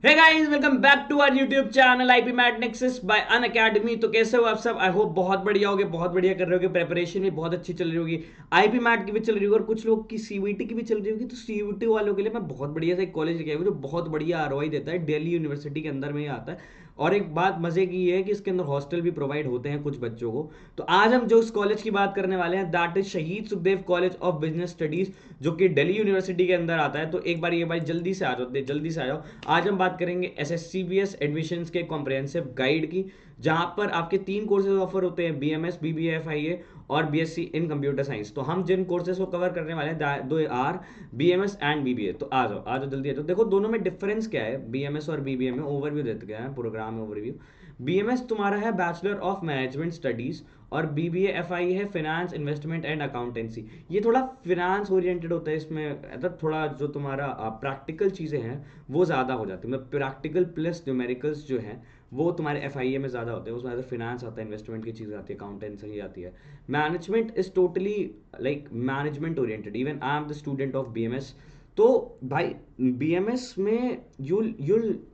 Hey guys, welcome back to our YouTube channel IPMAT Nexus by Unacademy. तो कैसे हो आप सब? आई होप बहुत बढ़िया होगे, बहुत बढ़िया कर रहे होगे। प्रेपरेशन भी बहुत अच्छी चल रही होगी, आईपी मैट की भी चल रही होगी और कुछ लोग की सीवीटी की भी चल रही होगी। तो सीवीटी वालों के लिए मैं बहुत बढ़िया सा एक कॉलेज लेके आया हूं जो बहुत बढ़िया आरओआई देता है। दिल्ली यूनिवर्सिटी के अंदर में ही आता है। और एक बात मजे की ये है कि इसके अंदर हॉस्टल भी प्रोवाइड होते हैं कुछ बच्चों को। तो आज हम जो इस कॉलेज की बात करने वाले हैं दैट इज शहीद Sukhdev college of business studies, जो कि दिल्ली यूनिवर्सिटी के अंदर आता है। तो एक बार ये भाई जल्दी से आ जाओ, जल्दी से आ जाओ। आज हम बात करेंगे एसएससीबीएस एडमिशन्स के कॉम्प्रिहेंसिव गाइड की, जहां पर आपके 3 कोर्सेज ऑफर होते हैं, बीएमएस, बीबीए, एफआईए और बीएससी इन कंप्यूटर साइंस। तो हम जिन कोर्सेज को कवर करने वाले हैं दो आर बीएमएस एंड बीबीए। तो आ जाओ जल्दी आ जाओ। देखो दोनों में डिफरेंस क्या है बीएमएस और बीबीए में, ओवरव्यू देते गए हैं, प्रोग्राम ओवरव्यू। बीएमएस तुम्हारा है बैचलर ऑफ मैनेजमेंट स्टडीज और बीबीए एफआई है फाइनेंस इन्वेस्टमेंट एंड अकाउंटेंसी। ये थोड़ा फिनांस ओरिएंटेड होता है, इसमें मतलब थोड़ा जो तुम्हारा प्रैक्टिकल चीज़ें हैं वो ज़्यादा हो जाती है। मतलब प्रैक्टिकल प्लस न्यूमेरिकल्स जो हैं वो तुम्हारे एफआईए में ज़्यादा होते हैं। उसमें फिनांस आता है, इन्वेस्टमेंट की चीज़ आती है, अकाउंटेंसी आती है। Management is totally like management oriented. Even I am the student of BMS. तो भाई बीएमएस में you'll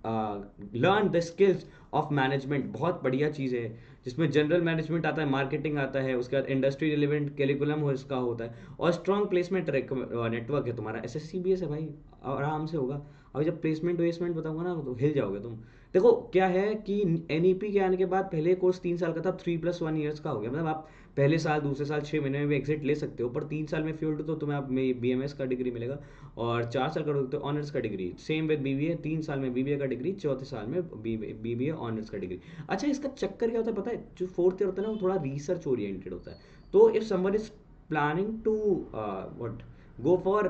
learn the skills of management, बहुत बढ़िया चीज़ है जिसमें जनरल मैनेजमेंट आता है, मार्केटिंग आता है, उसके बाद इंडस्ट्री रिलेवेंट करिकुलम हो इसका होता है और स्ट्रॉन्ग प्लेसमेंट नेटवर्क है तुम्हारा। एसएससीबीएस है भाई, आराम से होगा। अभी जब प्लेसमेंट वेसमेंट बताऊंगा ना तो हिल जाओगे तुम। देखो क्या है कि एनईपी के आने के बाद पहले कोर्स 3 साल का था, 3+1 ईयर्स का हो गया। मतलब आप पहले साल दूसरे साल 6 महीने में भी एग्जिट ले सकते हो, पर 3 साल में फील्ड तो तुम्हें आप बीएमएस का डिग्री मिलेगा और 4 साल का तो ऑनर्स का डिग्री। सेम विद बीबीए, 3 साल में बीबीए का डिग्री, चौथे साल में बीबीए ऑनर्स का डिग्री। अच्छा, इसका चक्कर क्या होता है पता है? जो फोर्थ ईयर होता है ना वो थोड़ा रिसर्च ओरिएंटेड होता है। तो if someone is planning to what go for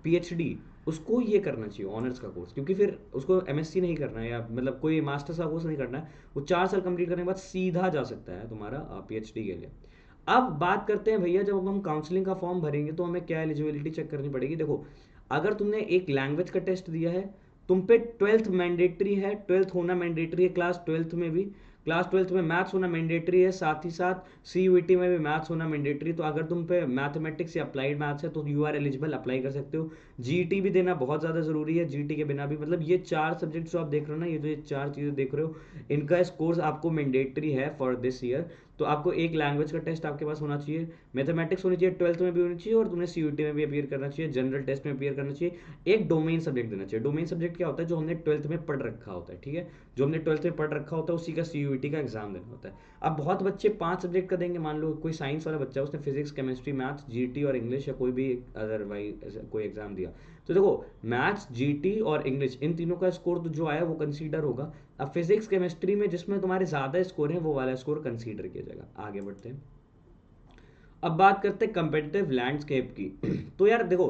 PhD, उसको ये करना चाहिए ऑनर्स का कोर्स, क्योंकि फिर उसको एमएससी नहीं करना है या मतलब कोई मास्टर्स का कोर्स नहीं करना है। वो 4 साल कंप्लीट करने के बाद सीधा जा सकता है तुम्हारा पीएचडी के लिए। अब बात करते हैं भैया, जब हम काउंसलिंग का फॉर्म भरेंगे तो हमें क्या एलिजिबिलिटी चेक करनी पड़ेगी। देखो अगर तुमने एक लैंग्वेज का टेस्ट दिया है, तुम पे 12th मैंडेटरी है, 12th होना मैंडेटरी है क्लास 12th में भी। क्लास 12th में मैथ्स होना मैंडेटरी है, साथ ही साथ सीयूईटी में भी मैथ्स होना मैंडेटरी। तो अगर तुम पे मैथमेटिक्स या अप्लाइड मैथ्स है तो यू आर एलिजिबल, अप्लाई कर सकते हो। जीटी भी देना बहुत ज़्यादा ज़रूरी है, जीटी के बिना भी मतलब ये 4 सब्जेक्ट जो आप देख रहे हो ना, ये जो ये 4 चीज़ें देख रहे हो, इनका कोर्स आपको मैंडेटरी है फॉर दिस ईयर। तो आपको एक लैंग्वेज का टेस्ट आपके पास होना चाहिए, मैथमेटिक्स होनी चाहिए, 12th में भी होनी चाहिए और तुमने सीयूटी में भी अपीयर करना चाहिए, जनरल टेस्ट में अपीयर करना चाहिए। एक डोमेन सब्जेक्ट देना चाहिए। डोमेन सब्जेक्ट क्या होता है? जो हमने 12th में पढ़ रखा होता है, ठीक है, जो हमने 12th में पढ़ रखा होता है उसी का सीयूटी का एग्जाम देना होता है। अब बहुत बच्चे 5 सब्जेक्ट का देंगे। मान लो कोई साइंस वाला बच्चा है, उसने फिजिक्स, केमिस्ट्री, मैथ्स, जीटी और इंग्लिश या कोई भी अदरवाइज कोई एग्जाम दिया। तो देखो मैथ्स, जीटी और इंग्लिश, इन तीनों का स्कोर तो जो आया वो कंसीडर होगा। अब फिजिक्स केमिस्ट्री में जिसमें तुम्हारे ज़्यादा स्कोर है वो वाला स्कोर कंसीडर किया जाएगा। आगे बढ़ते हैं। अब बात करते हैं कंपेटिटिव लैंडस्केप की। तो यार देखो,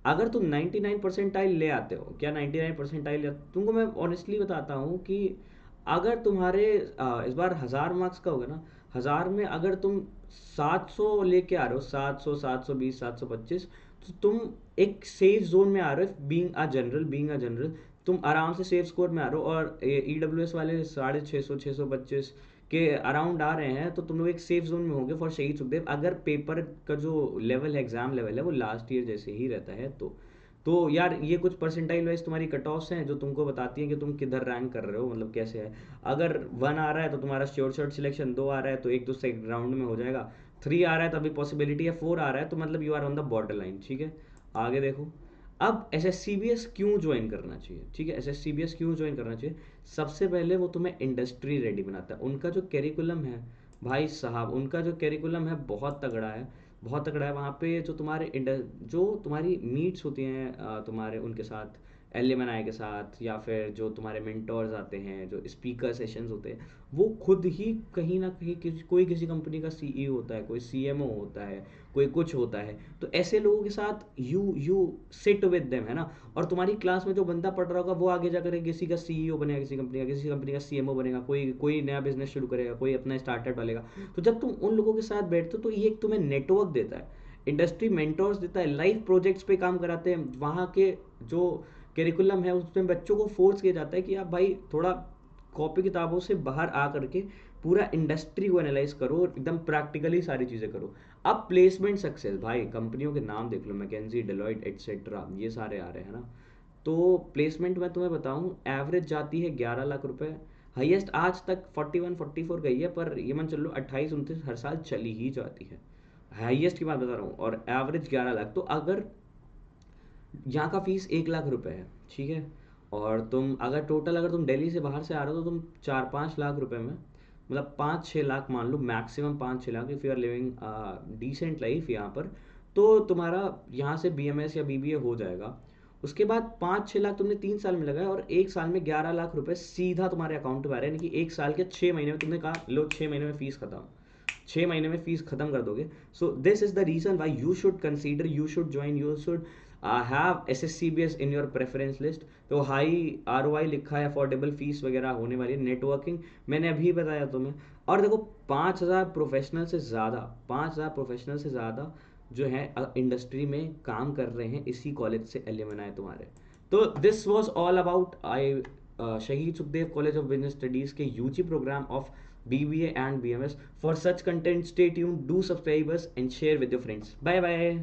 अगर तुम 99 परसेंटाइल ले आते हो, क्या 99 परसेंटाइल, तुमको मैं ऑनेस्टली बताता हूँ कि अगर तुम्हारे इस बार 1000 मार्क्स का होगा ना, 1000 में अगर तुम 700 लेके आ रहे हो, 700, 720, 725, तो तुम एक सेफ जोन में आ रहे हो। बीइंग अ जनरल तुम आराम से सेफ स्कोर में आ रहे हो। और ईडब्ल्यूएस वाले 650, 625 के अराउंड आ रहे हैं, तो तुम लोग एक सेफ जोन में होंगे फॉर शहीद सुखदेव। अगर पेपर का जो लेवल है, एग्जाम लेवल है, वो लास्ट ईयर जैसे ही रहता है तो यार ये कुछ परसेंटाइल वाइज तुम्हारी कट ऑफ्स हैं जो तुमको बताती हैं कि तुम किधर रैंक कर रहे हो, मतलब कैसे है। अगर 1 आ रहा है तो तुम्हारा श्योर शॉट सिलेक्शन, 2 आ रहा है तो एक दूसरे राउंड में हो जाएगा, 3 आ रहा है तो अभी पॉसिबिलिटी है, 4 आ रहा है तो मतलब you are on the border line, ठीक है। आगे देखो। अब S S C B S क्यों ज्वाइन करना चाहिए, ठीक है, S S C B S क्यों ज्वाइन करना चाहिए? सबसे पहले वो तुम्हें इंडस्ट्री रेडी बनाता है। उनका जो करिकुलम है भाई साहब, उनका जो करिकुलम है बहुत तगड़ा है, बहुत तगड़ा है। वहाँ पे जो जो तुम्हारी मीट्स होती हैं तुम्हारे उनके साथ, एल के साथ, या फिर जो तुम्हारे मेंटोर्स आते हैं, जो स्पीकर सेशंस होते हैं, वो खुद ही कहीं ना कहीं कोई किसी कंपनी का सीईओ होता है, कोई सीएमओ होता है, कोई कुछ होता है। तो ऐसे लोगों के साथ यू सिट विद देम, है ना। और तुम्हारी क्लास में जो बंदा पढ़ रहा होगा वो आगे जाकर किसी का सीईओ बनेगा, किसी कंपनी का सीएमओ बनेगा, कोई कोई नया बिजनेस शुरू करेगा, कोई अपना स्टार्टअप डालेगा। तो जब तुम उन लोगों के साथ बैठते हो तो ये एक तुम्हें नेटवर्क देता है, इंडस्ट्री मेंटोर्स देता है, लाइव प्रोजेक्ट्स पे काम कराते हैं। वहाँ के जो करिकुलम है उसमें बच्चों को फोर्स किया जाता है कि आप भाई थोड़ा कॉपी किताबों से बाहर आ करके पूरा इंडस्ट्री को एनालाइज करो, एकदम प्रैक्टिकली सारी चीज़ें करो। अब प्लेसमेंट सक्सेस भाई, कंपनियों के नाम देख लो, मैकेंजी, डेलॉयट एटसेट्रा, ये सारे आ रहे हैं ना। तो प्लेसमेंट मैं तुम्हें बताऊं, एवरेज जाती है 11 लाख रुपए, हाईएस्ट आज तक 41-44 गई है, पर ये मान चलो 28-29 हर साल चली ही जाती है। हाईएस्ट की बात बता रहा हूँ, और एवरेज 11 लाख। तो अगर यहाँ का फीस 1 लाख रुपए है, ठीक है, और तुम अगर टोटल अगर तुम दिल्ली से बाहर से आ रहे हो तो तुम 4-5 लाख रुपए में, मतलब 5-6 लाख मान लो, maximum 5-6 lakh, if you are living decent life यहाँ पर, तो तुम्हारा यहाँ से बीएमएस या बीबीए हो जाएगा। उसके बाद 5-6 लाख तुमने 3 साल में लगाया, और एक साल में 11 लाख रुपए सीधा तुम्हारे अकाउंट में आ रहे हैं, यानी कि एक साल के 6 महीने में तुमने कहा लो 6 महीने में फीस खत्म, 6 महीने में फीस खत्म कर दोगे। So this is the reason why you should consider, you should join, you should have S S C B S in your preference list. तो हाई आर ओ आई लिखा है, अफोर्डेबल फीस वगैरह होने वाली है, नेटवर्किंग मैंने अभी बताया तुम्हें। और देखो 5,000 प्रोफेशनल से ज़्यादा, 5,000 प्रोफेशनल से ज़्यादा जो है इंडस्ट्री में काम कर रहे हैं, इसी कॉलेज से एलिमनाई तुम्हारे। तो this was all about I Shaheed Sukhdev college of business studies के UG program of BBA and BMS. For such content, stay tuned, do subscribe us and share with your friends. Bye bye.